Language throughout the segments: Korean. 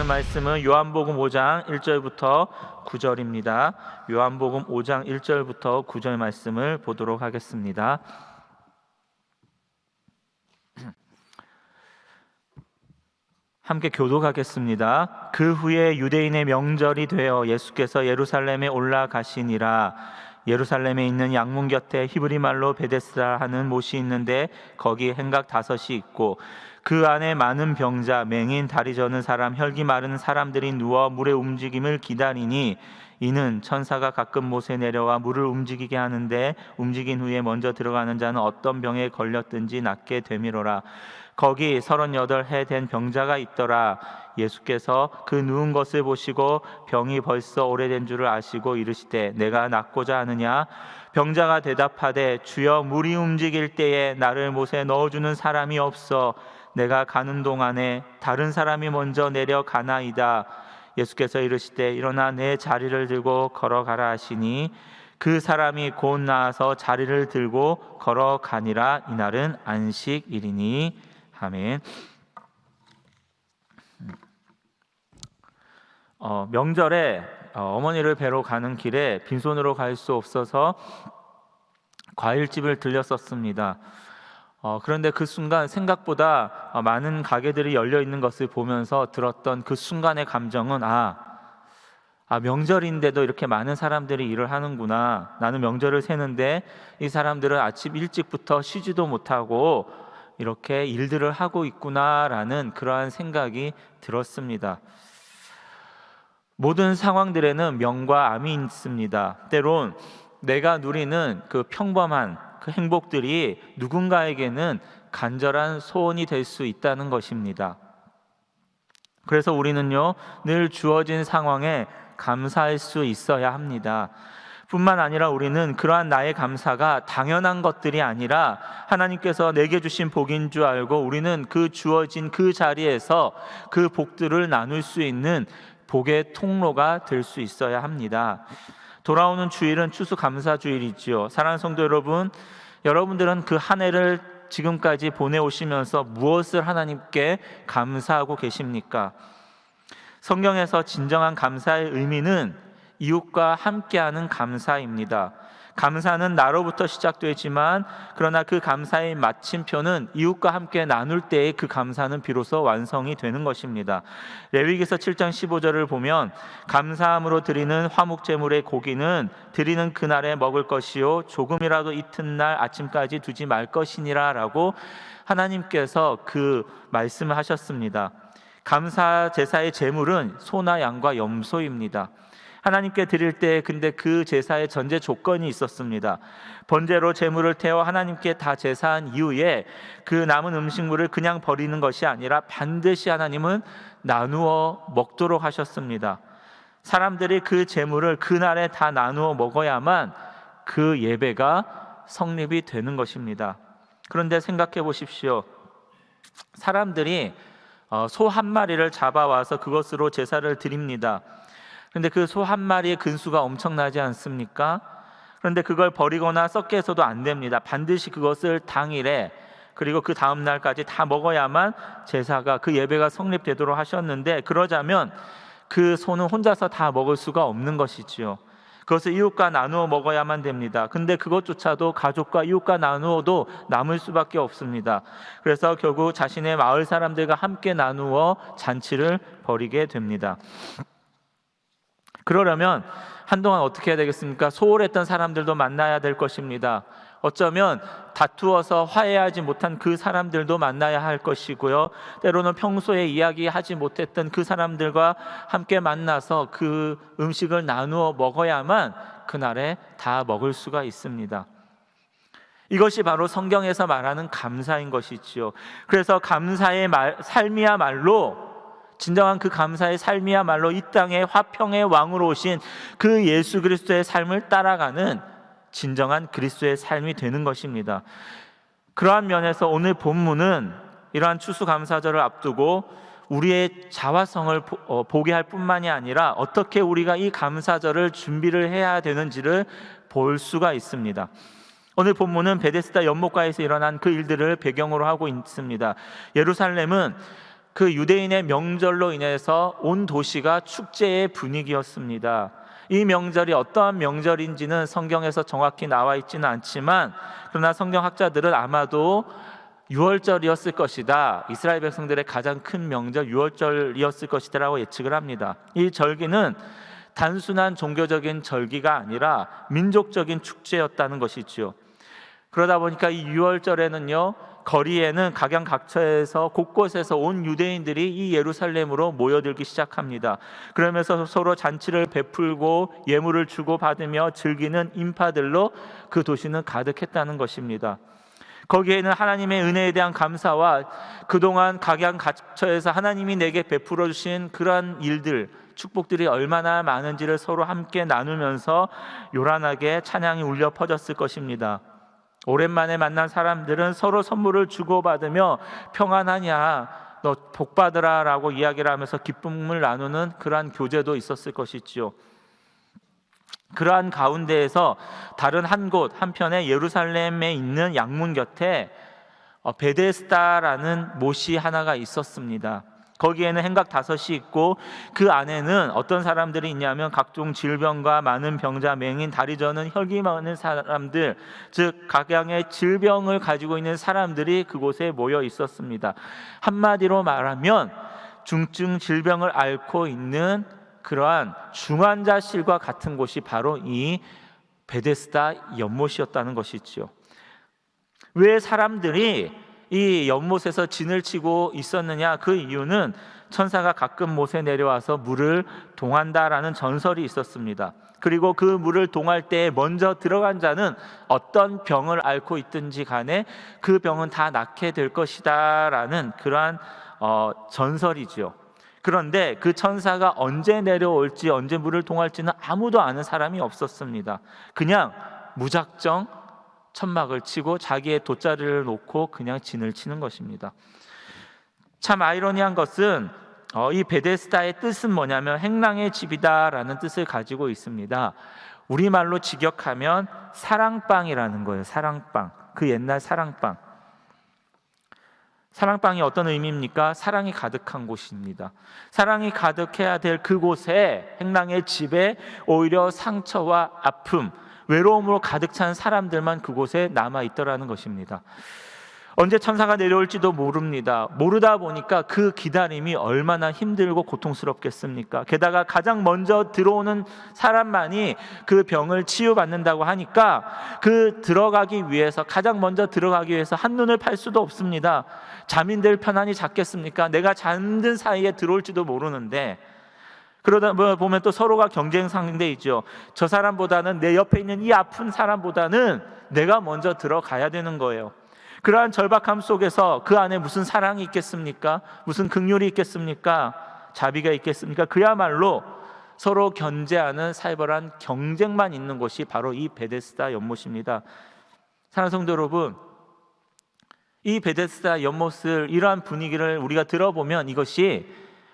하는 말씀은 요한복음 5장 1절부터 9절입니다. 요한복음 5장 1절부터 9절 말씀을 보도록 하겠습니다. 함께 교독하겠습니다. 그 후에 유대인의 명절이 되어 예수께서 예루살렘에 올라가시니라. 예루살렘에 있는 양문 곁에 히브리 말로 베데스다 하는 못이 있는데 거기 행각 5이 있고 그 안에 많은 병자, 맹인, 다리 저는 사람, 혈기 마른 사람들이 누워 물의 움직임을 기다리니 이는 천사가 가끔 못에 내려와 물을 움직이게 하는데 움직인 후에 먼저 들어가는 자는 어떤 병에 걸렸든지 낫게 되미로라. 거기 38해 된 병자가 있더라. 예수께서 그 누운 것을 보시고 병이 벌써 오래된 줄을 아시고 이르시되 내가 낫고자 하느냐? 병자가 대답하되 주여 물이 움직일 때에 나를 못에 넣어주는 사람이 없어 내가 가는 동안에 다른 사람이 먼저 내려가나이다. 예수께서 이르시되 일어나 내 자리를 들고 걸어가라 하시니 그 사람이 곧 나아서 자리를 들고 걸어가니라. 이날은 안식일이니. 아멘. 명절에 어머니를 뵈러 가는 길에 빈손으로 갈 수 없어서 과일집을 들렸었습니다. 그런데 그 순간 생각보다 많은 가게들이 열려 있는 것을 보면서 들었던 그 순간의 감정은 명절인데도 이렇게 많은 사람들이 일을 하는구나. 나는 명절을 새는데 이 사람들은 아침 일찍부터 쉬지도 못하고 이렇게 일들을 하고 있구나라는 그러한 생각이 들었습니다. 모든 상황들에는 명과 암이 있습니다. 때론 내가 누리는 그 평범한 그 행복들이 누군가에게는 간절한 소원이 될 수 있다는 것입니다. 그래서 우리는요, 늘 주어진 상황에 감사할 수 있어야 합니다. 뿐만 아니라 우리는 그러한 나의 감사가 당연한 것들이 아니라 하나님께서 내게 주신 복인 줄 알고 우리는 그 주어진 그 자리에서 그 복들을 나눌 수 있는 복의 통로가 될 수 있어야 합니다. 돌아오는 주일은 추수감사주일이지요. 사랑하는 성도 여러분, 여러분들은 그 한 해를 지금까지 보내오시면서 무엇을 하나님께 감사하고 계십니까? 성경에서 진정한 감사의 의미는 이웃과 함께하는 감사입니다. 감사는 나로부터 시작되지만 그러나 그 감사의 마침표는 이웃과 함께 나눌 때의 그 감사는 비로소 완성이 되는 것입니다. 레위기서 7장 15절을 보면 감사함으로 드리는 화목제물의 고기는 드리는 그날에 먹을 것이요 조금이라도 이튿날 아침까지 두지 말 것이니라 라고 하나님께서 그 말씀을 하셨습니다. 감사 제사의 제물은 소나 양과 염소입니다. 하나님께 드릴 때 근데 그 제사의 전제 조건이 있었습니다. 번제로 제물을 태워 하나님께 다 제사한 이후에 그 남은 음식물을 그냥 버리는 것이 아니라 반드시 하나님은 나누어 먹도록 하셨습니다. 사람들이 그 제물을 그날에 다 나누어 먹어야만 그 예배가 성립이 되는 것입니다. 그런데 생각해 보십시오. 사람들이 소 한 마리를 잡아와서 그것으로 제사를 드립니다. 그런데 그 소 한 마리의 근수가 엄청나지 않습니까? 그런데 그걸 버리거나 썩게 해서도 안 됩니다. 반드시 그것을 당일에 그리고 그 다음 날까지 다 먹어야만 제사가 그 예배가 성립되도록 하셨는데 그러자면 그 소는 혼자서 다 먹을 수가 없는 것이지요. 그것을 이웃과 나누어 먹어야만 됩니다. 근데 그것조차도 가족과 이웃과 나누어도 남을 수밖에 없습니다. 그래서 결국 자신의 마을 사람들과 함께 나누어 잔치를 벌이게 됩니다. 그러려면 한동안 어떻게 해야 되겠습니까? 소홀했던 사람들도 만나야 될 것입니다. 어쩌면 다투어서 화해하지 못한 그 사람들도 만나야 할 것이고요. 때로는 평소에 이야기하지 못했던 그 사람들과 함께 만나서 그 음식을 나누어 먹어야만 그날에 다 먹을 수가 있습니다. 이것이 바로 성경에서 말하는 감사인 것이지요. 그래서 감사의 삶이야말로 진정한 그 감사의 삶이야말로 이 땅에 화평의 왕으로 오신 그 예수 그리스도의 삶을 따라가는 진정한 그리스도의 삶이 되는 것입니다. 그러한 면에서 오늘 본문은 이러한 추수감사절을 앞두고 우리의 자화성을 보게 할 뿐만이 아니라 어떻게 우리가 이 감사절을 준비를 해야 되는지를 볼 수가 있습니다. 오늘 본문은 베데스다 연못가에서 일어난 그 일들을 배경으로 하고 있습니다. 예루살렘은 그 유대인의 명절로 인해서 온 도시가 축제의 분위기였습니다. 이 명절이 어떠한 명절인지는 성경에서 정확히 나와 있지는 않지만, 그러나 성경학자들은 아마도 유월절이었을 것이다, 이스라엘 백성들의 가장 큰 명절 유월절이었을 것이다라고 예측을 합니다. 이 절기는 단순한 종교적인 절기가 아니라 민족적인 축제였다는 것이지요. 그러다 보니까 이 유월절에는요, 거리에는 각양각처에서 곳곳에서 온 유대인들이 이 예루살렘으로 모여들기 시작합니다. 그러면서 서로 잔치를 베풀고 예물을 주고받으며 즐기는 인파들로 그 도시는 가득했다는 것입니다. 거기에는 하나님의 은혜에 대한 감사와 그동안 각양각처에서 하나님이 내게 베풀어 주신 그러한 일들, 축복들이 얼마나 많은지를 서로 함께 나누면서 요란하게 찬양이 울려 퍼졌을 것입니다. 오랜만에 만난 사람들은 서로 선물을 주고받으며 평안하냐, 너 복받으라 라고 이야기를 하면서 기쁨을 나누는 그러한 교제도 있었을 것이지요. 그러한 가운데에서 다른 한 곳 한편에 예루살렘에 있는 양문 곁에 베데스다라는 못이 하나가 있었습니다. 거기에는 행각 5이 있고 그 안에는 어떤 사람들이 있냐면 각종 질병과 많은 병자, 맹인, 다리 저는 혈기 많은 사람들, 즉 각양의 질병을 가지고 있는 사람들이 그곳에 모여 있었습니다. 한마디로 말하면 중증 질병을 앓고 있는 그러한 중환자실과 같은 곳이 바로 이 베데스다 연못이었다는 것이지요. 왜 사람들이 이 연못에서 진을 치고 있었느냐? 그 이유는 천사가 가끔 못에 내려와서 물을 동한다라는 전설이 있었습니다. 그리고 그 물을 동할 때 먼저 들어간 자는 어떤 병을 앓고 있든지 간에 그 병은 다 낫게 될 것이다 라는 그러한 전설이지요. 그런데 그 천사가 언제 내려올지, 언제 물을 동할지는 아무도 아는 사람이 없었습니다. 그냥 무작정 천막을 치고 자기의 돗자리를 놓고 그냥 진을 치는 것입니다. 참 아이러니한 것은 이 베데스다의 뜻은 뭐냐면 행랑의 집이다라는 뜻을 가지고 있습니다. 우리말로 직역하면 사랑방이라는 거예요. 사랑방, 그 옛날 사랑방. 사랑방이 어떤 의미입니까? 사랑이 가득한 곳입니다. 사랑이 가득해야 될 그곳에, 행랑의 집에 오히려 상처와 아픔, 외로움으로 가득 찬 사람들만 그곳에 남아있더라는 것입니다. 언제 천사가 내려올지도 모릅니다. 모르다 보니까 그 기다림이 얼마나 힘들고 고통스럽겠습니까? 게다가 가장 먼저 들어오는 사람만이 그 병을 치유받는다고 하니까 그 들어가기 위해서, 가장 먼저 들어가기 위해서 한눈을 팔 수도 없습니다. 잠인들 편안히 잤겠습니까? 내가 잠든 사이에 들어올지도 모르는데, 그러다 보면 또 서로가 경쟁 상대이죠. 저 사람보다는, 내 옆에 있는 이 아픈 사람보다는 내가 먼저 들어가야 되는 거예요. 그러한 절박함 속에서 그 안에 무슨 사랑이 있겠습니까? 무슨 긍휼이 있겠습니까? 자비가 있겠습니까? 그야말로 서로 견제하는 살벌한 경쟁만 있는 곳이 바로 이 베데스다 연못입니다. 사랑하는 성도 여러분, 이 베데스다 연못을, 이러한 분위기를 우리가 들어보면 이것이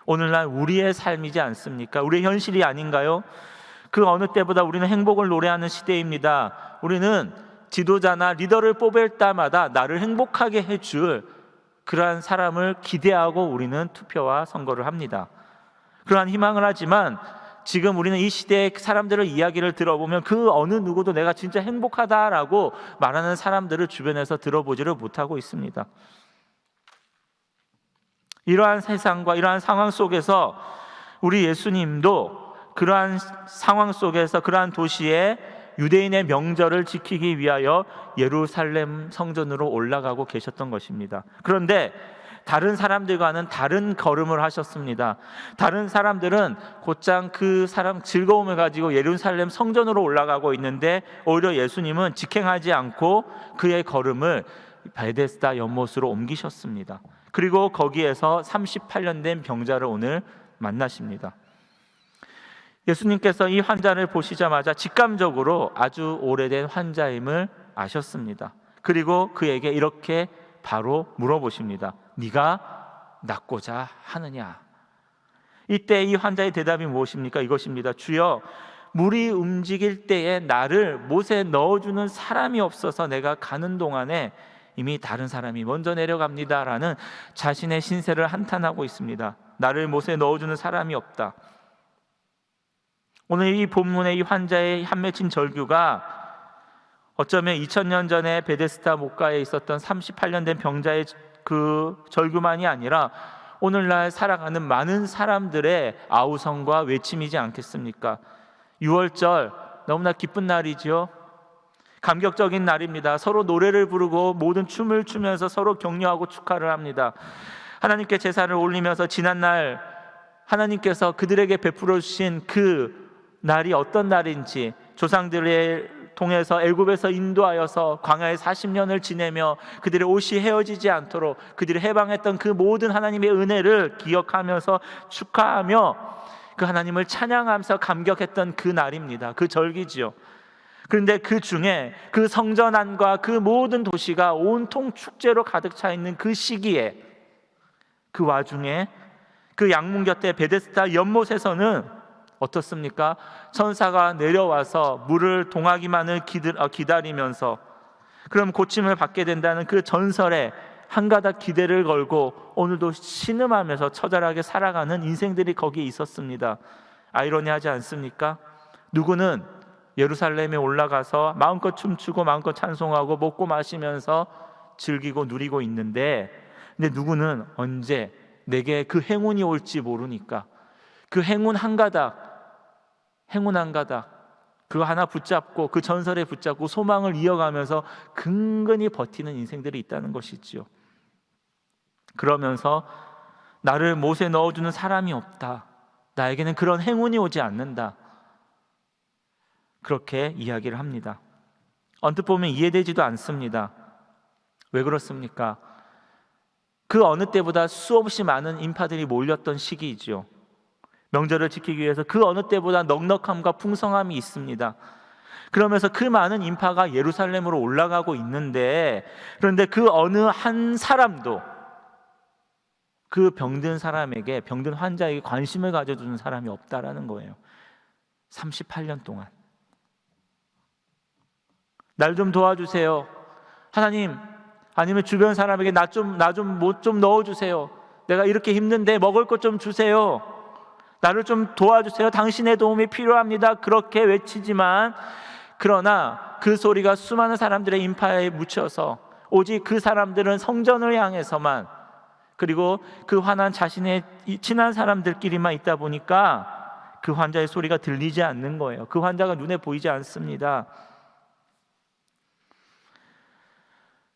오늘날 우리의 삶이지 않습니까? 우리의 현실이 아닌가요? 그 어느 때보다 우리는 행복을 노래하는 시대입니다. 우리는 지도자나 리더를 뽑을 때마다 나를 행복하게 해줄 그러한 사람을 기대하고 우리는 투표와 선거를 합니다. 그러한 희망을 하지만 지금 우리는 이 시대의 사람들의 이야기를 들어보면 그 어느 누구도 내가 진짜 행복하다라고 말하는 사람들을 주변에서 들어보지를 못하고 있습니다. 이러한 세상과 이러한 상황 속에서 우리 예수님도 그러한 상황 속에서, 그러한 도시에 유대인의 명절을 지키기 위하여 예루살렘 성전으로 올라가고 계셨던 것입니다. 그런데 다른 사람들과는 다른 걸음을 하셨습니다. 다른 사람들은 곧장 그 사람 즐거움을 가지고 예루살렘 성전으로 올라가고 있는데 오히려 예수님은 직행하지 않고 그의 걸음을 베데스다 연못으로 옮기셨습니다. 그리고 거기에서 38년 된 병자를 오늘 만나십니다. 예수님께서 이 환자를 보시자마자 직감적으로 아주 오래된 환자임을 아셨습니다. 그리고 그에게 이렇게 바로 물어보십니다. 네가 낫고자 하느냐? 이때 이 환자의 대답이 무엇입니까? 이것입니다. 주여, 물이 움직일 때에 나를 못에 넣어주는 사람이 없어서 내가 가는 동안에 이미 다른 사람이 먼저 내려갑니다라는 자신의 신세를 한탄하고 있습니다. 나를 못에 넣어주는 사람이 없다. 오늘 이 본문의 이 환자의 한 맺힌 절규가 어쩌면 2000년 전에 베데스다 목가에 있었던 38년 된 병자의 그 절규만이 아니라 오늘날 살아가는 많은 사람들의 아우성과 외침이지 않겠습니까? 6월절 너무나 기쁜 날이죠. 감격적인 날입니다. 서로 노래를 부르고 모든 춤을 추면서 서로 격려하고 축하를 합니다. 하나님께 제사를 올리면서 지난날 하나님께서 그들에게 베풀어 주신 그 날이 어떤 날인지, 조상들의 통해서 애굽에서 인도하여서 광야에 40년을 지내며 그들의 옷이 헤어지지 않도록 그들이 해방했던 그 모든 하나님의 은혜를 기억하면서 축하하며 그 하나님을 찬양하면서 감격했던 그 날입니다. 그 절기지요. 그런데 그 중에 그 성전 안과 그 모든 도시가 온통 축제로 가득 차 있는 그 시기에, 그 와중에 그 양문 곁에 베데스다 연못에서는 어떻습니까? 천사가 내려와서 물을 동하기만을 기다리면서 그럼 고침을 받게 된다는 그 전설에 한가닥 기대를 걸고 오늘도 신음하면서 처절하게 살아가는 인생들이 거기에 있었습니다. 아이러니하지 않습니까? 누구는 예루살렘에 올라가서 마음껏 춤추고 마음껏 찬송하고 먹고 마시면서 즐기고 누리고 있는데, 근데 누구는 언제 내게 그 행운이 올지 모르니까 그 행운 한 가닥 그거 하나 붙잡고 그 전설에 붙잡고 소망을 이어가면서 근근히 버티는 인생들이 있다는 것이지요. 그러면서 나를 못에 넣어주는 사람이 없다, 나에게는 그런 행운이 오지 않는다, 그렇게 이야기를 합니다. 언뜻 보면 이해되지도 않습니다. 왜 그렇습니까? 그 어느 때보다 수없이 많은 인파들이 몰렸던 시기이죠. 명절을 지키기 위해서 그 어느 때보다 넉넉함과 풍성함이 있습니다. 그러면서 그 많은 인파가 예루살렘으로 올라가고 있는데, 그런데 그 어느 한 사람도 그 병든 사람에게, 병든 환자에게 관심을 가져주는 사람이 없다라는 거예요. 38년 동안. 날 좀 도와주세요 하나님, 아니면 주변 사람에게 나 좀 넣어주세요, 내가 이렇게 힘든데 먹을 것 좀 주세요, 나를 좀 도와주세요, 당신의 도움이 필요합니다, 그렇게 외치지만, 그러나 그 소리가 수많은 사람들의 인파에 묻혀서 오직 그 사람들은 성전을 향해서만, 그리고 그 화난 자신의 친한 사람들끼리만 있다 보니까 그 환자의 소리가 들리지 않는 거예요. 그 환자가 눈에 보이지 않습니다.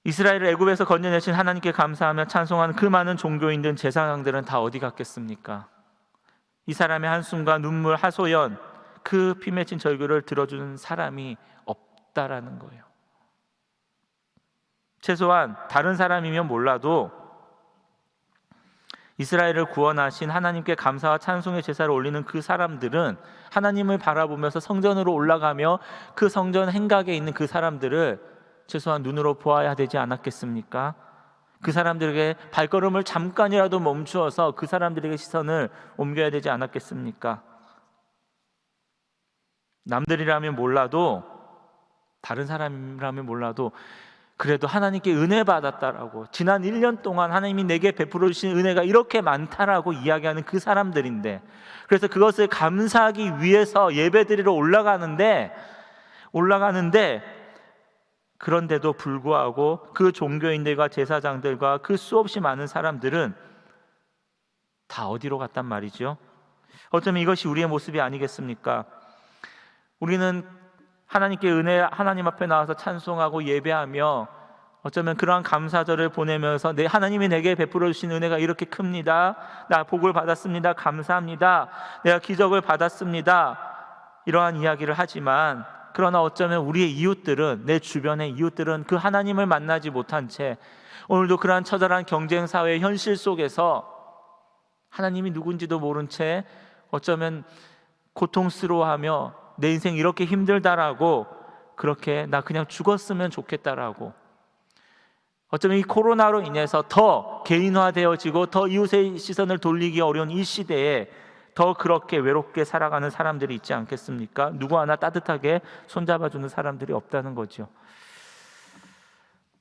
이스라엘을 애굽에서 건져내신 하나님께 감사하며 찬송하는 그 많은 종교인들, 제사장들은 다 어디 갔겠습니까? 이 사람의 한숨과 눈물, 하소연, 그 피 맺힌 절규를 들어주는 사람이 없다라는 거예요. 최소한 다른 사람이면 몰라도 이스라엘을 구원하신 하나님께 감사와 찬송의 제사를 올리는 그 사람들은 하나님을 바라보면서 성전으로 올라가며 그 성전 행각에 있는 그 사람들을 최소한 눈으로 보아야 되지 않았겠습니까? 그 사람들에게 발걸음을 잠깐이라도 멈추어서 그 사람들에게 시선을 옮겨야 되지 않았겠습니까? 남들이라면 몰라도, 다른 사람이라면 몰라도 그래도 하나님께 은혜 받았다라고, 지난 1년 동안 하나님이 내게 베풀어 주신 은혜가 이렇게 많다라고 이야기하는 그 사람들인데, 그래서 그것을 감사하기 위해서 예배드리러 올라가는데 그런데도 불구하고 그 종교인들과 제사장들과 그 수없이 많은 사람들은 다 어디로 갔단 말이죠? 어쩌면 이것이 우리의 모습이 아니겠습니까? 우리는 하나님께 하나님 앞에 나와서 찬송하고 예배하며 어쩌면 그러한 감사절을 보내면서 하나님이 내게 베풀어 주신 은혜가 이렇게 큽니다, 나 복을 받았습니다, 감사합니다, 내가 기적을 받았습니다, 이러한 이야기를 하지만, 그러나 어쩌면 우리의 이웃들은, 내 주변의 이웃들은 그 하나님을 만나지 못한 채 오늘도 그러한 처절한 경쟁사회의 현실 속에서 하나님이 누군지도 모른 채 어쩌면 고통스러워하며 내 인생 이렇게 힘들다라고, 그렇게 나 그냥 죽었으면 좋겠다라고, 어쩌면 이 코로나로 인해서 더 개인화되어지고 더 이웃의 시선을 돌리기 어려운 이 시대에 더 그렇게 외롭게 살아가는 사람들이 있지 않겠습니까? 누구 하나 따뜻하게 손잡아주는 사람들이 없다는 거죠.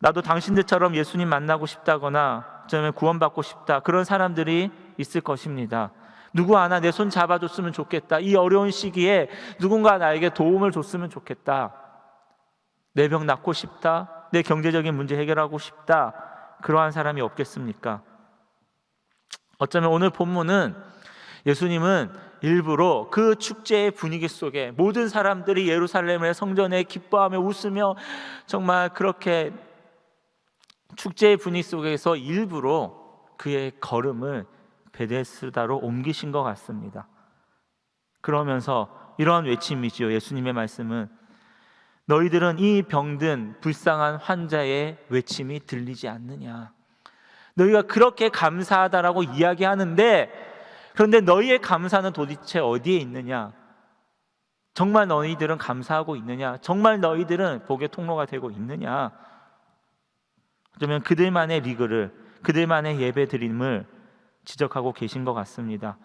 나도 당신들처럼 예수님 만나고 싶다거나 어쩌면 구원받고 싶다, 그런 사람들이 있을 것입니다. 누구 하나 내 손 잡아줬으면 좋겠다, 이 어려운 시기에 누군가 나에게 도움을 줬으면 좋겠다, 내 병 낫고 싶다, 내 경제적인 문제 해결하고 싶다, 그러한 사람이 없겠습니까? 어쩌면 오늘 본문은 예수님은 일부러 그 축제의 분위기 속에 모든 사람들이 예루살렘의 성전에 기뻐하며 웃으며 정말 그렇게 축제의 분위기 속에서 일부러 그의 걸음을 베데스다로 옮기신 것 같습니다. 그러면서 이러한 외침이지요. 예수님의 말씀은 너희들은 이 병든 불쌍한 환자의 외침이 들리지 않느냐. 너희가 그렇게 감사하다라고 이야기하는데, 그런데 너희의 감사는 도대체 어디에 있느냐? 정말 너희들은 감사하고 있느냐? 정말 너희들은 복의 통로가 되고 있느냐? 어쩌면 그들만의 리그를, 그들만의 예배 드림을 지적하고 계신 것 같습니다.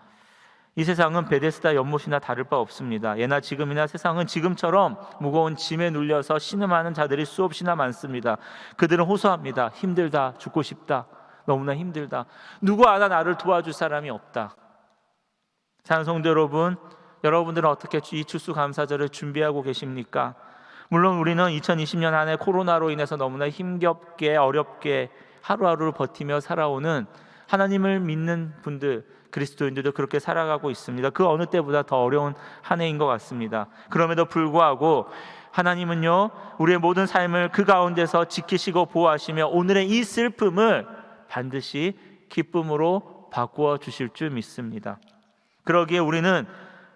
이 세상은 베데스다 연못이나 다를 바 없습니다. 예나 지금이나 세상은 지금처럼 무거운 짐에 눌려서 신음하는 자들이 수없이나 많습니다. 그들은 호소합니다. 힘들다, 죽고 싶다, 너무나 힘들다, 누구 하나 나를 도와줄 사람이 없다. 사랑하는 성도 여러분, 여러분들은 어떻게 이 추수감사절을 준비하고 계십니까? 물론 우리는 2020년 한 해 코로나로 인해서 너무나 힘겹게 어렵게 하루하루를 버티며 살아오는 하나님을 믿는 분들, 그리스도인들도 그렇게 살아가고 있습니다. 그 어느 때보다 더 어려운 한 해인 것 같습니다. 그럼에도 불구하고 하나님은요, 우리의 모든 삶을 그 가운데서 지키시고 보호하시며 오늘의 이 슬픔을 반드시 기쁨으로 바꾸어 주실 줄 믿습니다. 그러기에 우리는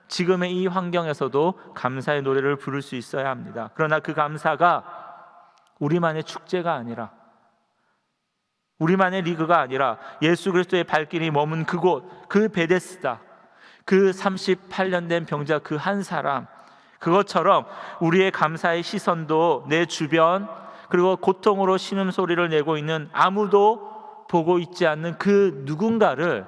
지금의 이 환경에서도 감사의 노래를 부를 수 있어야 합니다. 그러나 그 감사가 우리만의 축제가 아니라, 우리만의 리그가 아니라 예수 그리스도의 발길이 머문 그곳, 그 베데스다, 그 38년 된 병자 그 한 사람, 그것처럼 우리의 감사의 시선도 내 주변, 그리고 고통으로 신음소리를 내고 있는 아무도 보고 있지 않는 그 누군가를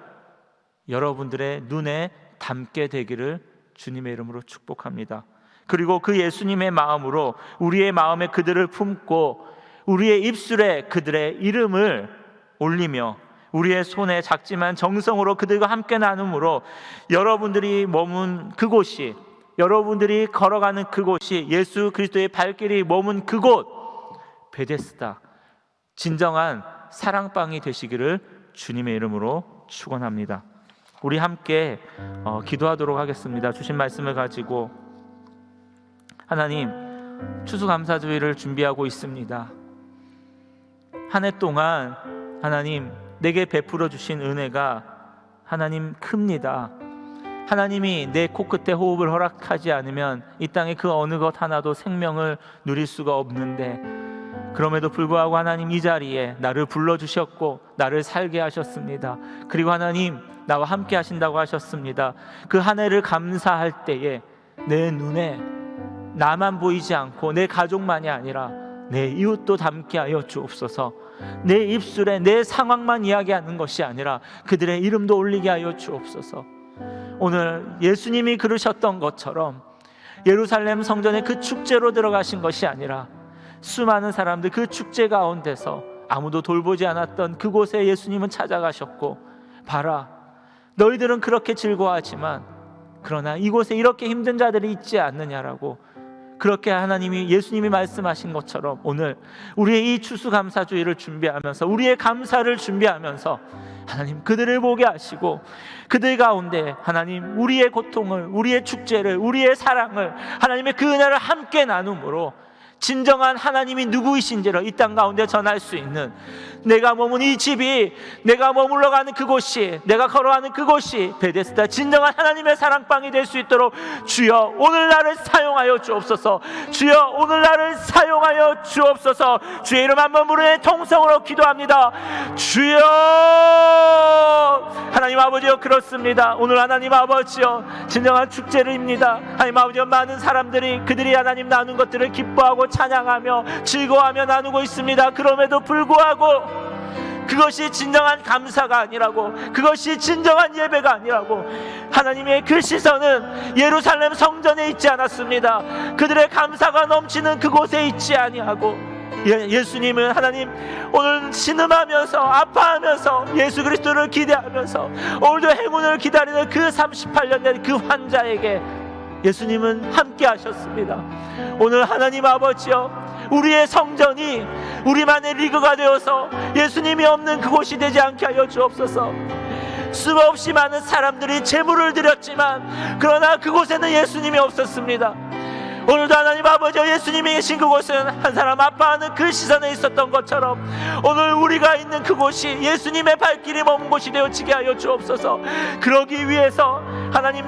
여러분들의 눈에 담게 되기를 주님의 이름으로 축복합니다. 그리고 그 예수님의 마음으로 우리의 마음에 그들을 품고 우리의 입술에 그들의 이름을 올리며 우리의 손에 작지만 정성으로 그들과 함께 나눔으로 여러분들이 머문 그곳이, 여러분들이 걸어가는 그곳이 예수 그리스도의 발길이 머문 그곳, 베데스다, 진정한 사랑방이 되시기를 주님의 이름으로 축원합니다. 우리 함께 기도하도록 하겠습니다. 주신 말씀을 가지고 하나님, 추수감사주의를 준비하고 있습니다. 한 해 동안 하나님 내게 베풀어 주신 은혜가 하나님 큽니다. 하나님이 내 코끝에 호흡을 허락하지 않으면 이 땅에 그 어느 것 하나도 생명을 누릴 수가 없는데, 그럼에도 불구하고 하나님 이 자리에 나를 불러주셨고 나를 살게 하셨습니다. 그리고 하나님 나와 함께 하신다고 하셨습니다. 그 한 해를 감사할 때에 내 눈에 나만 보이지 않고 내 가족만이 아니라 내 이웃도 담게 하여 주옵소서. 내 입술에 내 상황만 이야기하는 것이 아니라 그들의 이름도 올리게 하여 주옵소서. 오늘 예수님이 그러셨던 것처럼 예루살렘 성전에 그 축제로 들어가신 것이 아니라 수많은 사람들 그 축제 가운데서 아무도 돌보지 않았던 그곳에 예수님은 찾아가셨고, 봐라, 너희들은 그렇게 즐거워하지만 그러나 이곳에 이렇게 힘든 자들이 있지 않느냐라고, 그렇게 하나님이, 예수님이 말씀하신 것처럼 오늘 우리의 이 추수감사주의를 준비하면서, 우리의 감사를 준비하면서 하나님 그들을 보게 하시고 그들 가운데 하나님 우리의 고통을, 우리의 축제를, 우리의 사랑을, 하나님의 그 은혜를 함께 나눔으로 진정한 하나님이 누구이신지를 이 땅 가운데 전할 수 있는, 내가 머문 이 집이, 내가 머물러 가는 그곳이, 내가 걸어가는 그곳이 베데스다 진정한 하나님의 사랑방이 될 수 있도록 주여 오늘 나를 사용하여 주옵소서. 주여 오늘 나를 사용하여 주옵소서. 주의 이름 한번 부르는 통성으로 기도합니다. 주여 하나님 아버지여, 그렇습니다. 오늘 하나님 아버지여 진정한 축제를입니다. 하나님 아버지여, 많은 사람들이 그들이 하나님 나눈 것들을 기뻐하고 찬양하며 즐거워하며 나누고 있습니다. 그럼에도 불구하고 그것이 진정한 감사가 아니라고, 그것이 진정한 예배가 아니라고, 하나님의 그 시선은 예루살렘 성전에 있지 않았습니다. 그들의 감사가 넘치는 그곳에 있지 아니하고 예수님은 하나님 오늘 신음하면서 아파하면서 예수 그리스도를 기대하면서 오늘도 행운을 기다리는 그 38년 된 그 환자에게 예수님은 함께 하셨습니다. 오늘 하나님 아버지여, 우리의 성전이 우리만의 리그가 되어서 예수님이 없는 그곳이 되지 않게 하여 주옵소서. 수없이 많은 사람들이 제물을 드렸지만 그러나 그곳에는 예수님이 없었습니다. 오늘도 하나님 아버지, 예수님이 계신 그곳은 한 사람 아파하는 그 시선에 있었던 것처럼 오늘 우리가 있는 그곳이 예수님의 발길이 머문 곳이 되어지게 하여 주옵소서. 그러기 위해서 하나님,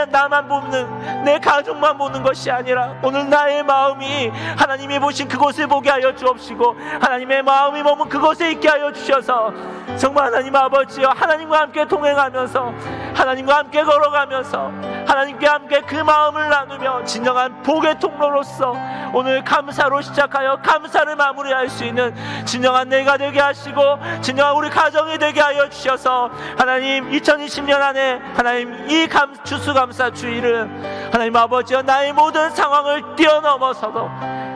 나만 보는, 내 가족만 보는 것이 아니라 오늘 나의 마음이 하나님이 보신 그곳을 보게 하여 주옵시고 하나님의 마음이 머문 그곳에 있게 하여 주셔서 정말 하나님 아버지여, 하나님과 함께 동행하면서 하나님과 함께 걸어가면서 하나님께 함께 그 마음을 나누며 진정한 복의 통로로서 오늘 감사로 시작하여 감사를 마무리할 수 있는 진정한 내가 되게 하시고 진정한 우리 가정이 되게 하여 주셔서 하나님 2020년 안에 하나님 이 추수감사 주일은 하나님 아버지여, 나의 모든 상황을 뛰어넘어서도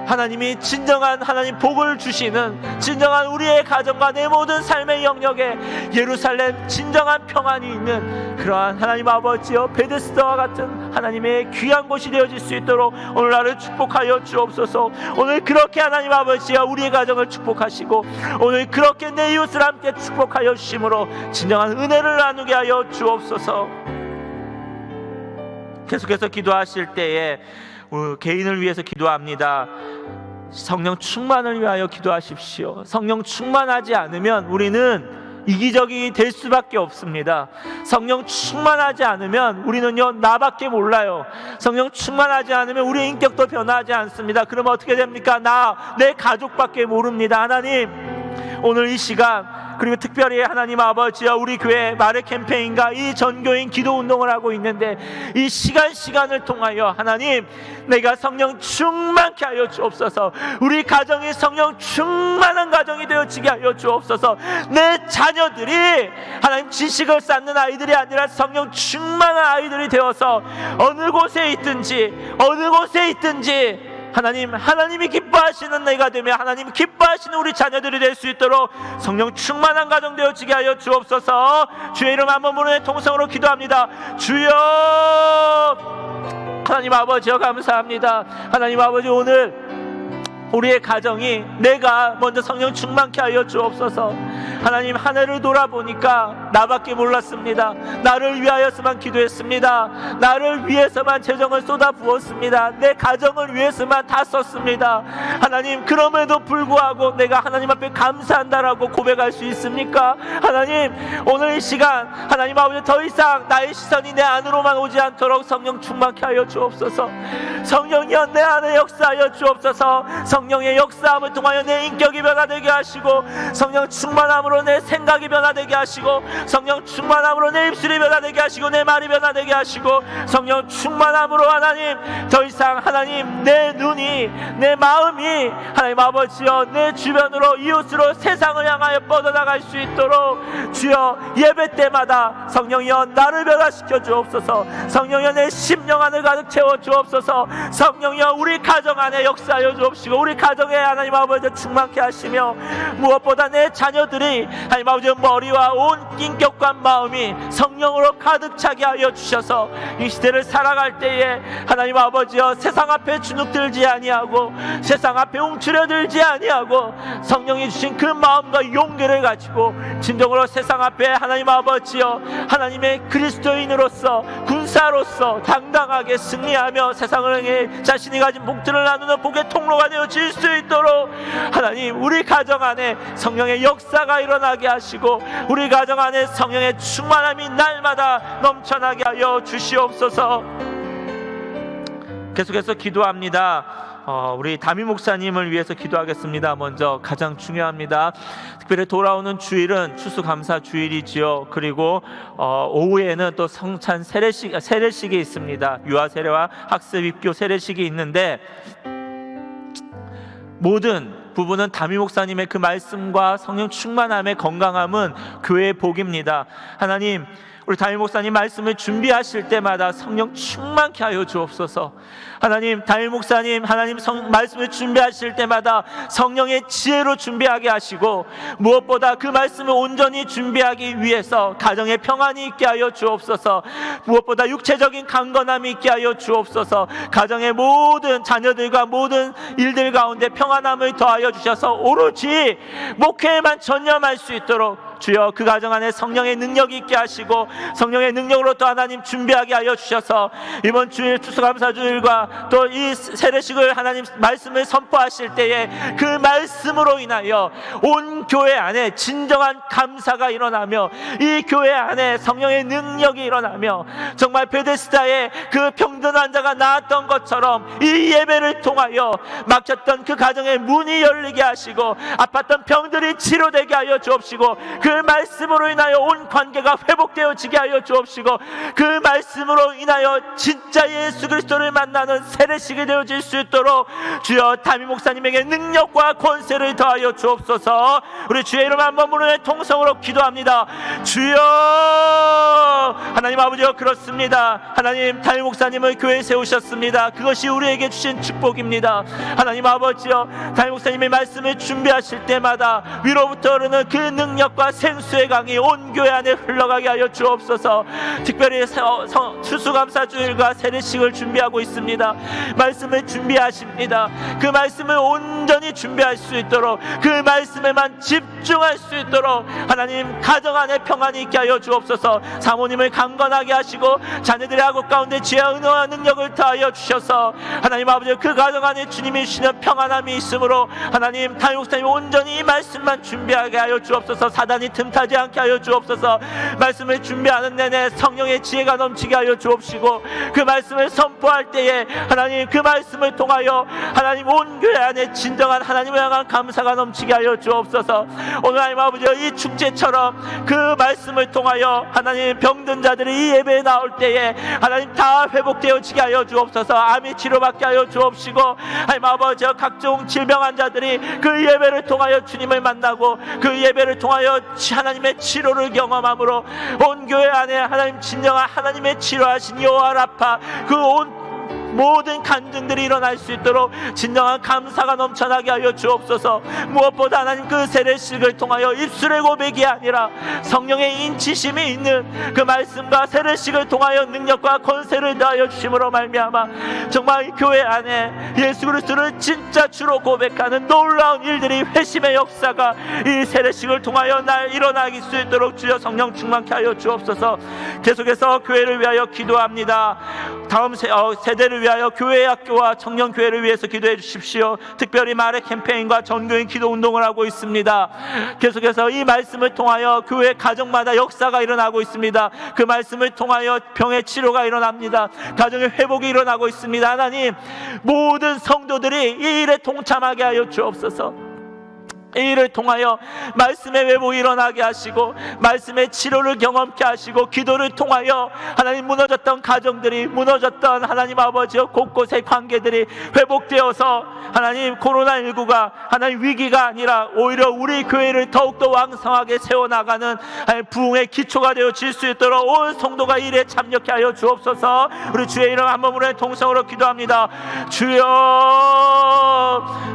하나님이 진정한 하나님 복을 주시는 진정한 우리의 가정과 내 모든 삶의 영역에 예루살렘 진정한 평안이 있는 그러한 하나님 아버지여, 베데스다와 같은 하나님의 귀한 곳이 되어질 수 있도록 오늘 나를 축복하여 주옵소서. 오늘 그렇게 하나님 아버지여, 우리의 가정을 축복하시고 오늘 그렇게 내 이웃을 함께 축복하여 주심으로 진정한 은혜를 나누게 하여 주옵소서. 계속해서 기도하실 때에 개인을 위해서 기도합니다. 성령 충만을 위하여 기도하십시오. 성령 충만하지 않으면 우리는 이기적이 될 수밖에 없습니다. 성령 충만하지 않으면 우리는요, 나밖에 몰라요. 성령 충만하지 않으면 우리의 인격도 변하지 않습니다. 그러면 어떻게 됩니까? 내 가족밖에 모릅니다. 하나님, 오늘 이 시간 그리고 특별히 하나님 아버지여, 우리 교회 말의 캠페인과 이 전교인 기도 운동을 하고 있는데 이 시간을 통하여 하나님, 내가 성령 충만케 하여 주옵소서. 우리 가정이 성령 충만한 가정이 되어지게 하여 주옵소서. 내 자녀들이 하나님 지식을 쌓는 아이들이 아니라 성령 충만한 아이들이 되어서 어느 곳에 있든지 하나님이 기뻐하시는 내가 되며 하나님 기뻐하시는 우리 자녀들이 될 수 있도록 성령 충만한 가정 되어지게 하여 주옵소서. 주의 이름 한번 부르는 통성으로 기도합니다. 주여, 하나님 아버지여 감사합니다. 하나님 아버지, 오늘 우리의 가정이 내가 먼저 성령 충만케 하여 주옵소서. 하나님, 한 해를 돌아보니까 나밖에 몰랐습니다. 나를 위하여서만 기도했습니다. 나를 위해서만 재정을 쏟아 부었습니다. 내 가정을 위해서만 다 썼습니다. 하나님, 그럼에도 불구하고 내가 하나님 앞에 감사한다라고 고백할 수 있습니까? 하나님, 오늘 이 시간 하나님 아버지, 더 이상 나의 시선이 내 안으로만 오지 않도록 성령 충만케 하여 주옵소서. 성령이여, 내 안에 역사하여 주옵소서. 성령의 역사함을 통하여 내 인격이 변화되게 하시고 성령 충만함으로 내 생각이 변화되게 하시고 성령 충만함으로 내 입술이 변화되게 하시고 내 말이 변화되게 하시고 성령 충만함으로 하나님, 더 이상 하나님, 내 눈이, 내 마음이 하나님 아버지여, 내 주변으로 이웃으로 세상을 향하여 뻗어나갈 수 있도록 주여, 예배 때마다 성령이여 나를 변화시켜 주옵소서. 성령이여 내 심령 안을 가득 채워 주옵소서. 성령이여 우리 가정 안에 역사하여 주옵시고 우리 가정에 하나님 아버지 충만케 하시며 무엇보다 내 자녀들이 하나님 아버지 머리와 온 인격과 마음이 성령으로 가득 차게 하여 주셔서 이 시대를 살아갈 때에 하나님 아버지여, 세상 앞에 주눅들지 아니하고 세상 앞에 움츠려들지 아니하고 성령이 주신 그 마음과 용기를 가지고 진정으로 세상 앞에 하나님 아버지여, 하나님의 그리스도인으로서 군사로서 당당하게 승리하며 세상을 향해 자신이 가진 복들을 나누는 복의 통로가 되어질 수 있도록 하나님, 우리 가정 안에 성령의 역사가 일어나게 하시고 우리 가정 안에 성령의 충만함이 날마다 넘쳐나게 하여 주시옵소서. 계속해서 기도합니다. 우리 담임 목사님을 위해서 기도하겠습니다. 먼저 가장 중요합니다. 특별히 돌아오는 주일은 추수감사 주일이지요. 그리고 오후에는 또 성찬 세례식이 있습니다. 유아 세례와 학습 입교 세례식이 있는데 모든 부부는 담임 목사님의 그 말씀과 성령 충만함의 건강함은 교회의 복입니다. 하나님, 우리 담임 목사님 말씀을 준비하실 때마다 성령 충만케 하여 주옵소서. 하나님, 담임 목사님 하나님 말씀을 준비하실 때마다 성령의 지혜로 준비하게 하시고, 무엇보다 그 말씀을 온전히 준비하기 위해서 가정에 평안이 있게 하여 주옵소서. 무엇보다 육체적인 강건함이 있게 하여 주옵소서. 가정의 모든 자녀들과 모든 일들 가운데 평안함을 더하여 주셔서 오로지 목회에만 전념할 수 있도록 주여 그 가정 안에 성령의 능력이 있게 하시고, 성령의 능력으로 또 하나님 준비하게 하여 주셔서 이번 주일 추수감사주일과 또 이 세례식을 하나님 말씀을 선포하실 때에 그 말씀으로 인하여 온 교회 안에 진정한 감사가 일어나며, 이 교회 안에 성령의 능력이 일어나며, 정말 베데스다에 그 병든 환자가 나았던 것처럼 이 예배를 통하여 막혔던 그 가정의 문이 열리게 하시고, 아팠던 병들이 치료되게 하여 주옵시고, 그 말씀으로 인하여 온 관계가 회복되어지게 하여 주옵시고, 그 말씀으로 인하여 진짜 예수 그리스도를 만나는 세례식이 되어질 수 있도록 주여 담임 목사님에게 능력과 권세를 더하여 주옵소서. 우리 주의 이름 한번 부르는 통성으로 기도합니다. 주여 하나님 아버지여, 그렇습니다. 하나님, 담임 목사님을 교회에 세우셨습니다. 그것이 우리에게 주신 축복입니다. 하나님 아버지여, 담임 목사님의 말씀을 준비하실 때마다 위로부터 흐르는 그 능력과 생수의 강이 온 교회 안에 흘러가게 하여 주옵소서. 특별히 추수감사주일과 세례식을 준비하고 있습니다. 말씀을 준비하십니다. 그 말씀을 온전히 준비할 수 있도록, 그 말씀에만 집중할 수 있도록 하나님 가정 안에 평안이 있게 하여 주옵소서. 사모님을 강건하게 하시고 자녀들의 악업 가운데 지혜와 은혜와 능력을 더하여 주셔서 하나님 아버지, 그 가정 안에 주님이 주시는 평안함이 있으므로 하나님 담임 목사님 온전히 이 말씀만 준비하게 하여 주옵소서. 사단이 틈타지 않게 하여 주옵소서. 말씀을 준비하는 내내 성령의 지혜가 넘치게 하여 주옵시고, 그 말씀을 선포할 때에 하나님 그 말씀을 통하여 하나님 온 교회 안에 진정한 하나님을 향한 감사가 넘치게 하여 주옵소서. 오늘 하나님 아버지, 이 축제처럼 그 말씀을 통하여 하나님 병든 자들이 이 예배에 나올 때에 하나님 다 회복되어지게 하여 주옵소서. 암이 치료받게 하여 주옵시고, 하나님 아버지, 각종 질병 환자들이 그 예배를 통하여 주님을 만나고 그 예배를 통하여 하나님의 치료를 경험함으로 온 교회 안에 하나님 진정한 하나님의 치료하신 여호와 라파, 그 온 모든 간증들이 일어날 수 있도록 진정한 감사가 넘쳐나게 하여 주옵소서. 무엇보다 하나님 그 세례식을 통하여 입술의 고백이 아니라 성령의 인치심이 있는 그 말씀과 세례식을 통하여 능력과 권세를 더하여 주심으로 말미암아 정말 이 교회 안에 예수 그리스도를 진짜 주로 고백하는 놀라운 일들이, 회심의 역사가 이 세례식을 통하여 날 일어나기 수 있도록 주여 성령 충만케 하여 주옵소서. 계속해서 교회를 위하여 기도합니다. 다음 세대를 위하여 교회 학교와 청년교회를 위해서 기도해 주십시오. 특별히 말의 캠페인과 전교인 기도 운동을 하고 있습니다. 계속해서 이 말씀을 통하여 교회 가정마다 역사가 일어나고 있습니다. 그 말씀을 통하여 병의 치료가 일어납니다. 가정의 회복이 일어나고 있습니다. 하나님, 모든 성도들이 이 일에 동참하게 하여 주옵소서. 이 일을 통하여 말씀의 회복이 일어나게 하시고, 말씀의 치료를 경험케 하시고, 기도를 통하여 하나님 무너졌던 가정들이, 무너졌던 하나님 아버지여 곳곳의 관계들이 회복되어서 하나님 코로나19가 하나님 위기가 아니라 오히려 우리 교회를 더욱더 왕성하게 세워나가는 부흥의 기초가 되어질 수 있도록 온 성도가 이 일에 참여케 하여 주옵소서. 우리 주의 이름 한 번으로 통성으로 기도합니다. 주여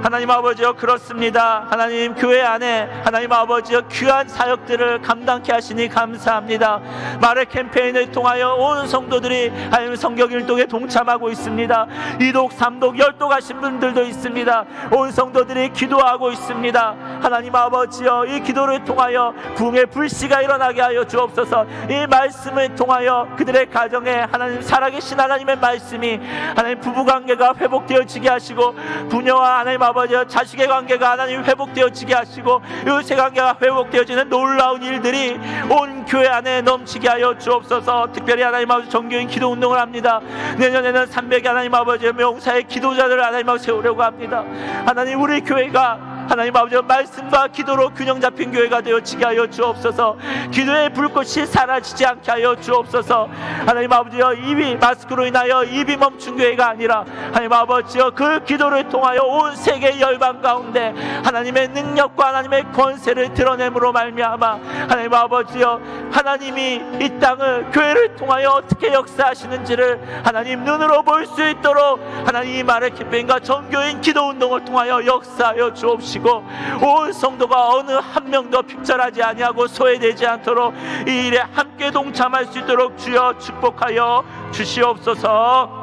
하나님 아버지여, 그렇습니다. 하나님 교회 안에 하나님 아버지여 귀한 사역들을 감당케 하시니 감사합니다. 말의 캠페인을 통하여 온 성도들이 하나님 성경일독에 동참하고 있습니다. 2독 3독 10독 하신 분들도 있습니다. 온 성도들이 기도하고 있습니다. 하나님 아버지여, 이 기도를 통하여 부흥의 불씨가 일어나게 하여 주옵소서. 이 말씀을 통하여 그들의 가정에 하나님 살아계신 하나님의 말씀이 하나님 부부관계가 회복되어지게 하시고, 부녀와 하나님 아버지여 자식의 관계가 하나님 회복되어지게 하시고, 이웃의 관계가 회복되어지는 놀라운 일들이 온 교회 안에 넘치게 하여 주옵소서. 특별히 하나님 아버지 정교인 기도 운동을 합니다. 내년에는 300의 하나님 아버지의 명사의 기도자들을 하나님 아버지 세우려고 합니다. 하나님, 우리 교회가 하나님 아버지 말씀과 기도로 균형 잡힌 교회가 되어지게 하여 주옵소서. 기도의 불꽃이 사라지지 않게 하여 주옵소서. 하나님 아버지여, 입이 마스크로 인하여 입이 멈춘 교회가 아니라 하나님 아버지여 그 기도를 통하여 온 세계 열방 가운데 하나님의 능력과 하나님의 권세를 드러냄으로 말미암아 하나님 아버지여 하나님이 이 땅을, 교회를 통하여 어떻게 역사하시는지를 하나님 눈으로 볼 수 있도록 하나님 이 말의 캠페인과 전교인 기도운동을 통하여 역사하여 주옵시고, 온 성도가 어느 한 명도 핍절하지 아니하고 소외되지 않도록 이 일에 함께 동참할 수 있도록 주여 축복하여 주시옵소서.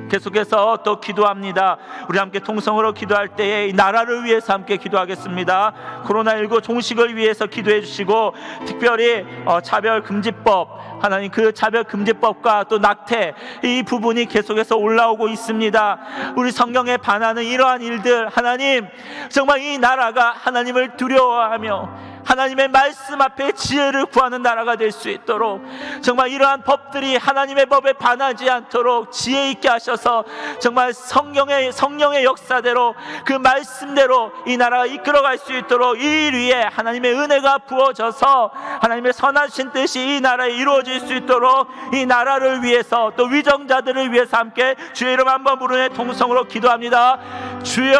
계속해서 또 기도합니다. 우리 함께 통성으로 기도할 때에 이 나라를 위해서 함께 기도하겠습니다. 코로나19 종식을 위해서 기도해 주시고, 특별히 차별금지법, 하나님 그 차별금지법과 또 낙태, 이 부분이 계속해서 올라오고 있습니다. 우리 성경에 반하는 이러한 일들, 하나님 정말 이 나라가 하나님을 두려워하며 하나님의 말씀 앞에 지혜를 구하는 나라가 될 수 있도록, 정말 이러한 법들이 하나님의 법에 반하지 않도록 지혜 있게 하셔서 정말 성령의 역사대로 그 말씀대로 이 나라가 이끌어갈 수 있도록 이 일 위에 하나님의 은혜가 부어져서 하나님의 선하신 뜻이 이 나라에 이루어질 수 있도록 이 나라를 위해서 또 위정자들을 위해서 함께 주의 이름 한번 부르는 통성으로 기도합니다. 주여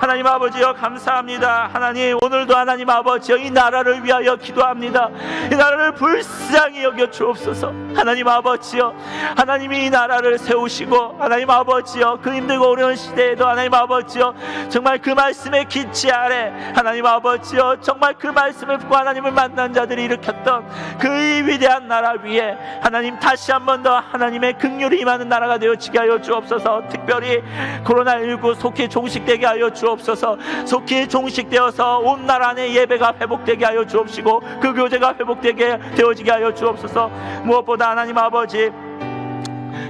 하나님 아버지여 감사합니다. 하나님 오늘도 하나님 아버지여 이 나라를 위하여 기도합니다. 이 나라를 불쌍히 여겨 주옵소서. 하나님 아버지여, 하나님이 이 나라를 세우시고 하나님 아버지여 그 힘들고 어려운 시대에도 하나님 아버지여 정말 그 말씀의 기치 아래 하나님 아버지여 정말 그 말씀을 듣고 하나님을 만난 자들이 일으켰던 그 이 위대한 나라 위에 하나님 다시 한 번 더 하나님의 긍휼이 임하는 나라가 되어지게 하여 주옵소서. 특별히 코로나19 속히 종식되게 하여 주옵소서. 속히 종식되어서 온 나라 안에 예배가 회복되게 하여 주옵시고 그 교제가 회복되게 되어지게 하여 주옵소서. 무엇보다 하나님 아버지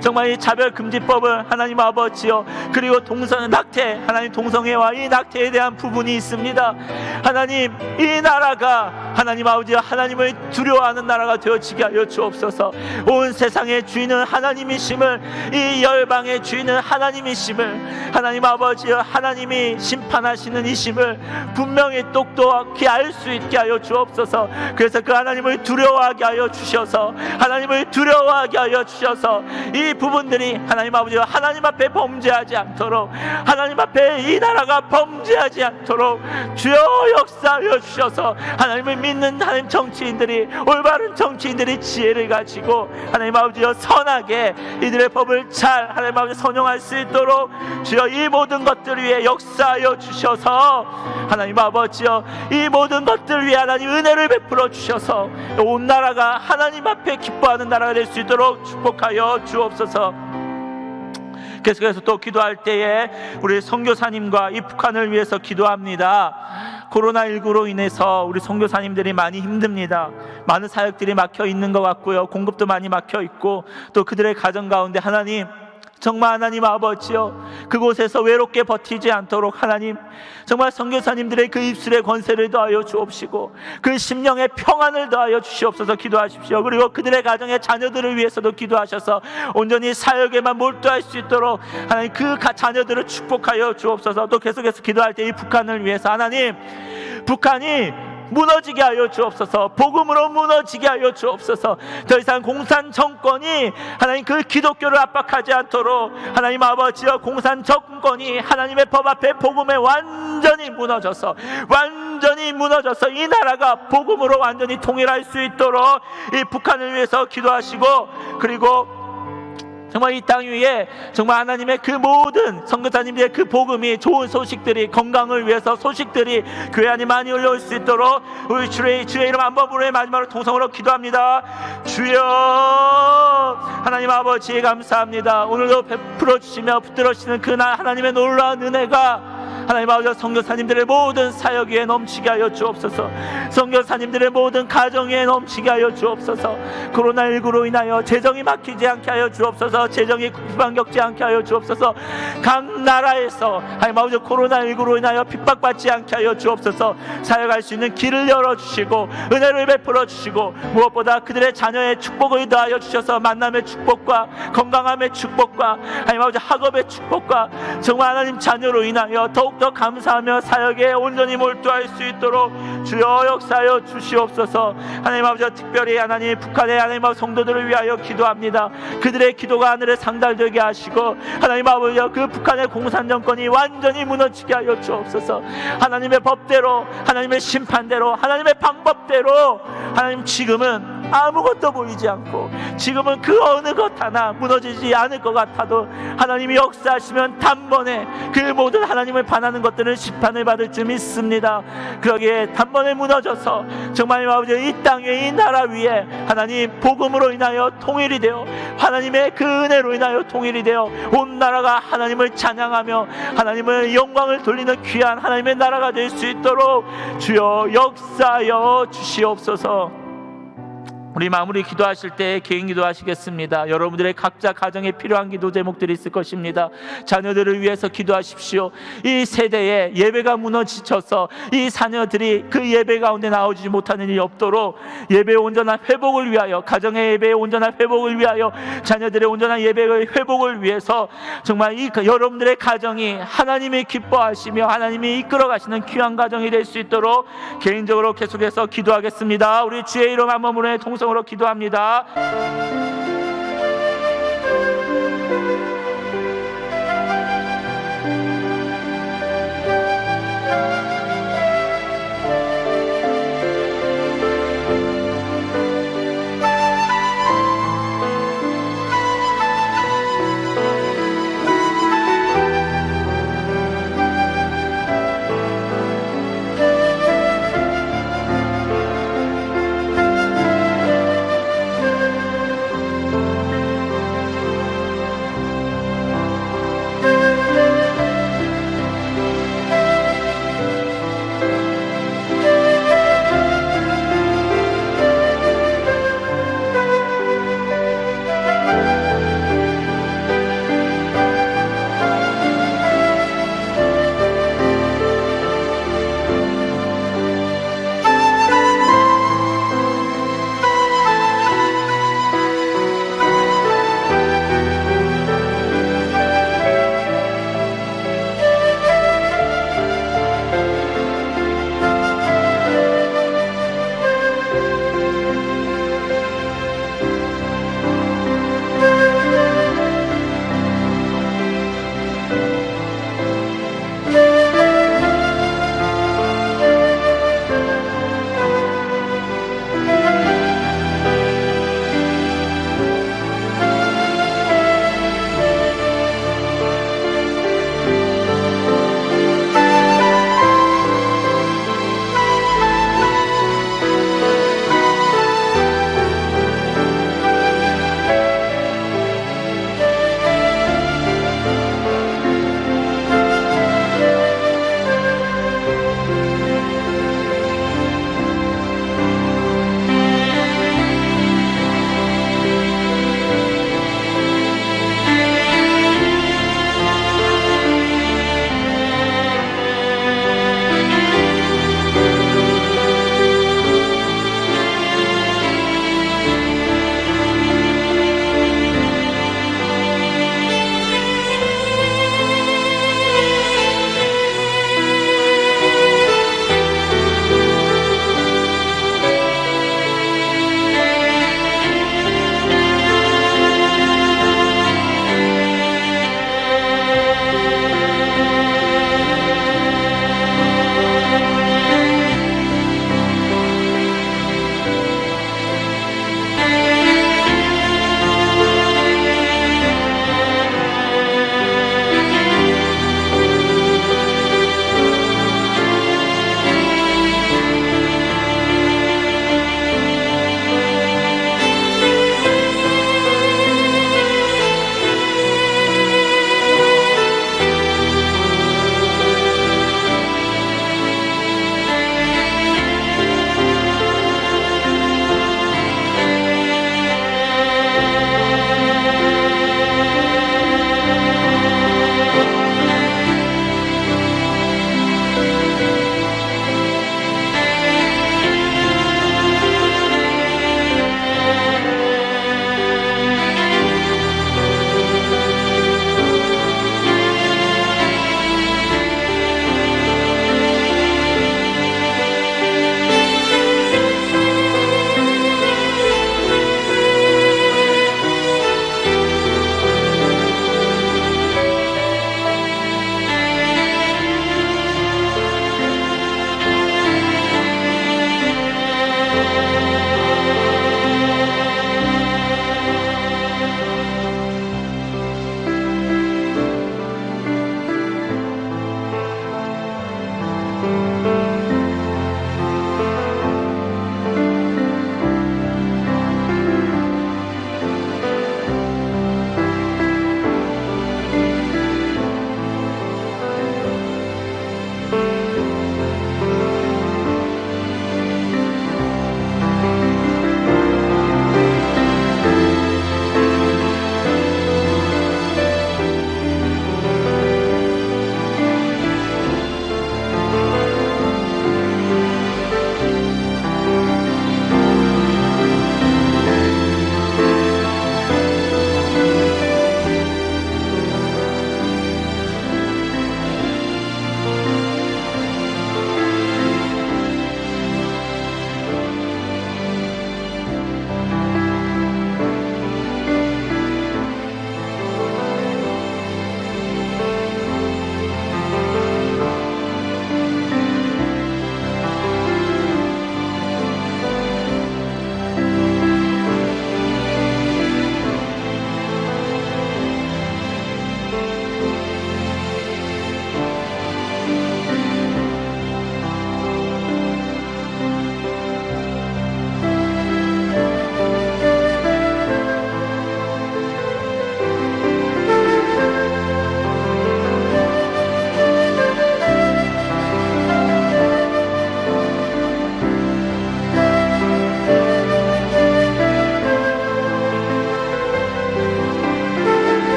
정말 이 차별금지법을 하나님 아버지여, 그리고 낙태, 하나님 동성애와 이 낙태에 대한 부분이 있습니다. 하나님 이 나라가 하나님 아버지여 하나님을 두려워하는 나라가 되어지게 하여 주옵소서. 온 세상의 주인은 하나님이심을, 이 열방의 주인은 하나님이심을, 하나님 아버지여 하나님이 심판하시는 이심을 분명히 똑똑히 알 수 있게 하여 주옵소서. 그래서 그 하나님을 두려워하게 하여 주셔서, 하나님을 두려워하게 하여 주셔서 이 부분들이 하나님 아버지와 하나님 앞에 범죄하지 않도록, 하나님 앞에 이 나라가 범죄하지 않도록 주여 역사하여 주셔서 하나님을 믿는 하나님 정치인들이, 올바른 정치인들이 지혜를 가지고 하나님 아버지여 선하게 이들의 법을 잘 하나님 아버지 선용할 수 있도록 주여 이 모든 것들 위해 역사하여 주셔서 하나님 아버지여 이 모든 것들 위해 하나님 은혜를 베풀어 주셔서 온 나라가 하나님 앞에 기뻐하는 나라가 될 수 있도록 축복하여 주옵소서. 계속해서 또 기도할 때에 우리 선교사님과 이 북한을 위해서 기도합니다. 코로나19로 인해서 우리 선교사님들이 많이 힘듭니다. 많은 사역들이 막혀 있는 것 같고요, 공급도 많이 막혀 있고 또 그들의 가정 가운데 하나님 정말 하나님 아버지여 그곳에서 외롭게 버티지 않도록 하나님 정말 선교사님들의 그 입술의 권세를 더하여 주옵시고 그 심령의 평안을 더하여 주시옵소서. 기도하십시오. 그리고 그들의 가정의 자녀들을 위해서도 기도하셔서 온전히 사역에만 몰두할 수 있도록 하나님 그 자녀들을 축복하여 주옵소서. 또 계속해서 기도할 때 이 북한을 위해서 하나님 북한이 무너지게 하여 주옵소서. 복음으로 무너지게 하여 주옵소서. 더 이상 공산 정권이 하나님 그 기독교를 압박하지 않도록 하나님 아버지여 공산 정권이 하나님의 법 앞에 복음에 완전히 무너져서 이 나라가 복음으로 완전히 통일할 수 있도록 이 북한을 위해서 기도하시고, 그리고 정말 이 땅 위에 정말 하나님의 그 모든 선교사님들의 그 복음이, 좋은 소식들이, 건강을 위해서 소식들이 교회 안에 많이 올라올 수 있도록 우리 주의 이름 한번 부르의 마지막으로 통성으로 기도합니다. 주여 하나님 아버지 감사합니다. 오늘도 베풀어 주시며 붙들어 주시는 그날 하나님의 놀라운 은혜가 하나님 아버지 선교사님들의 모든 사역 위에 넘치게 하여 주옵소서. 선교사님들의 모든 가정 위에 넘치게 하여 주옵소서. 코로나19로 인하여 재정이 막히지 않게 하여 주옵소서. 재정이 비판 겪지 않게 하여 주옵소서. 각 나라에서 하나님 아버지 코로나19로 인하여 핍박받지 않게 하여 주옵소서. 사역할 수 있는 길을 열어주시고 은혜를 베풀어 주시고 무엇보다 그들의 자녀의 축복을 더하여 주셔서 만남의 축복과 건강함의 축복과 하나님 아버지 학업의 축복과 정말 하나님 자녀로 인하여 더욱 더욱더 감사하며 사역에 온전히 몰두할 수 있도록 주여 역사하여 주시옵소서. 하나님 아버지, 특별히 하나님 북한의 하나님 아버지 성도들을 위하여 기도합니다. 그들의 기도가 하늘에 상달되게 하시고 하나님 아버지, 그 북한의 공산 정권이 완전히 무너지게 하여 주옵소서. 하나님의 법대로, 하나님의 심판대로, 하나님의 방법대로 하나님, 지금은 아무것도 보이지 않고 지금은 그 어느 것 하나 무너지지 않을 것 같아도 하나님이 역사하시면 단번에 그 모든 하나님을 반하는 것들은 심판을 받을 줄 믿습니다. 그러기에 단번에 무너져서 정말 아버지, 이 땅 위에, 이 나라 위에 하나님 복음으로 인하여 통일이 되어 하나님의 그 은혜로 인하여 통일이 되어 온 나라가 하나님을 찬양하며 하나님의 영광을 돌리는 귀한 하나님의 나라가 될 수 있도록 주여 역사하여 주시옵소서. 우리 마무리 기도하실 때 개인 기도하시겠습니다. 여러분들의 각자 가정에 필요한 기도 제목들이 있을 것입니다. 자녀들을 위해서 기도하십시오. 이 세대에 예배가 무너지쳐서 이 자녀들이 그 예배 가운데 나오지 못하는 일이 없도록 예배의 온전한 회복을 위하여, 가정의 예배의 온전한 회복을 위하여, 자녀들의 온전한 예배의 회복을 위해서 정말 여러분들의 가정이 하나님이 기뻐하시며 하나님이 이끌어 가시는 귀한 가정이 될 수 있도록 개인적으로 계속해서 기도하겠습니다. 우리 주의 이름 한 번으로 통성으로 기도합니다.